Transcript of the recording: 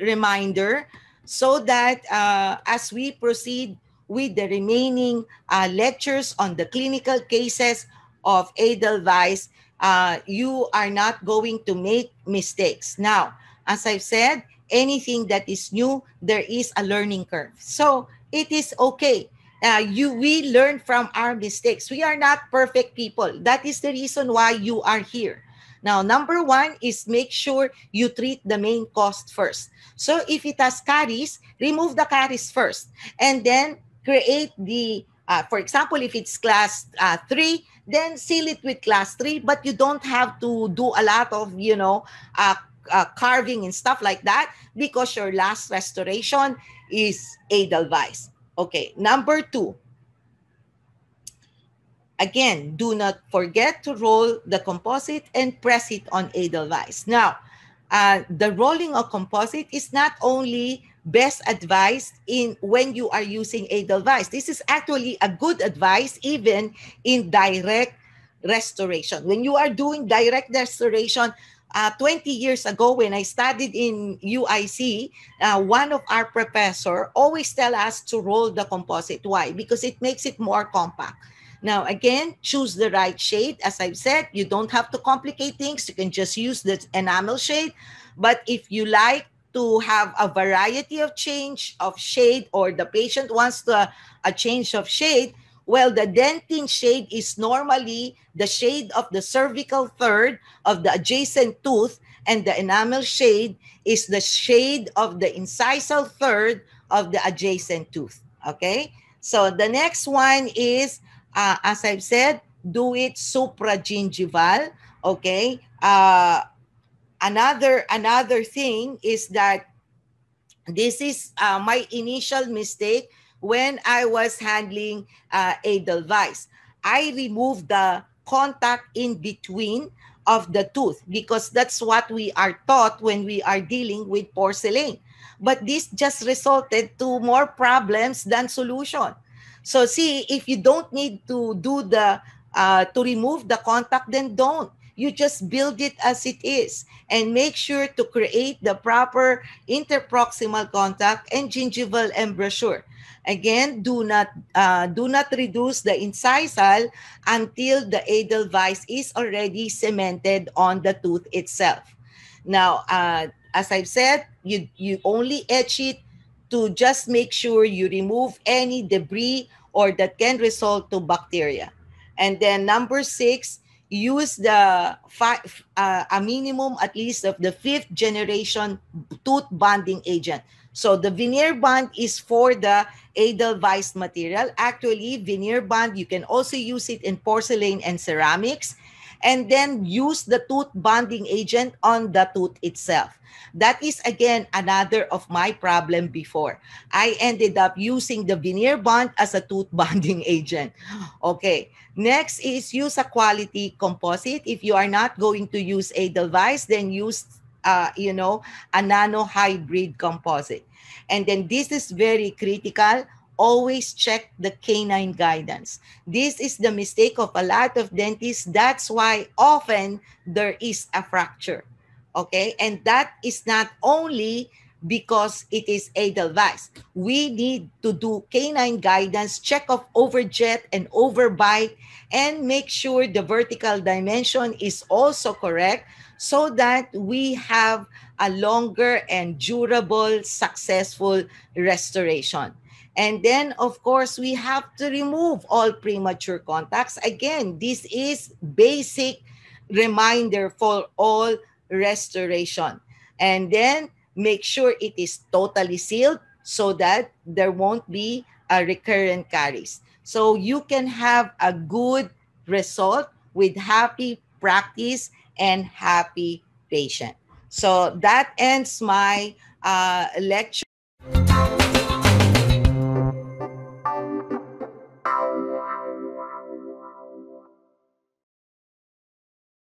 reminder so that as we proceed with the remaining lectures on the clinical cases of Edelweiss, you are not going to make mistakes. Now, as I've said, anything that is new, there is a learning curve. So it is okay. We learn from our mistakes. We are not perfect people. That is the reason why you are here. Now, number one is make sure you treat the main cause first. So if it has caries, remove the caries first. And then create the, for example, if it's class 3, then seal it with class 3. But you don't have to do a lot of, carving and stuff like that because your last restoration is Edelweiss. Okay, number 2. Again, do not forget to roll the composite and press it on Edelweiss. Now, the rolling of composite is not only best advised in when you are using Edelweiss. This is actually a good advice even in direct restoration. When you are doing direct restoration, 20 years ago when I studied in UIC, one of our professors always tell us to roll the composite. Why? Because it makes it more compact. Now, again, choose the right shade. As I've said, you don't have to complicate things. You can just use the enamel shade. But if you like to have a variety of change of shade, or the patient wants a change of shade, well, the dentin shade is normally the shade of the cervical third of the adjacent tooth, and the enamel shade is the shade of the incisal third of the adjacent tooth. Okay? So the next one is, as I've said, do it supragingival. Okay. Another thing is that this is my initial mistake when I was handling Edelweiss. I removed the contact in between of the tooth because that's what we are taught when we are dealing with porcelain. But this just resulted to more problems than solution. So see, if you don't need to do the, to remove the contact, then don't. You just build it as it is and make sure to create the proper interproximal contact and gingival embrasure. Again, do not reduce the incisal until the Edelweiss is already cemented on the tooth itself. Now, as I've said, you only etch it to just make sure you remove any debris or that can result to bacteria. And then number 6, use the a minimum at least of the 5th generation tooth bonding agent. So the veneer bond is for the Edelweiss material. Actually, veneer bond, you can also use it in porcelain and ceramics. And then use the tooth bonding agent on the tooth itself. That is, again, another of my problem before. I ended up using the veneer bond as a tooth bonding agent. Okay. Next is use a quality composite. If you are not going to use Edelweiss, then use, a nano hybrid composite. And then this is very critical. Always check the canine guidance. This is the mistake of a lot of dentists. That's why often there is a fracture. Okay, and that is not only because it is Edelweiss. We need to do canine guidance, check of overjet and overbite, and make sure the vertical dimension is also correct so that we have a longer and durable, successful restoration. And then, of course, we have to remove all premature contacts. Again, this is basic reminder for all restoration. And then make sure it is totally sealed so that there won't be a recurrent caries. So you can have a good result with happy practice and happy patient. So that ends my lecture.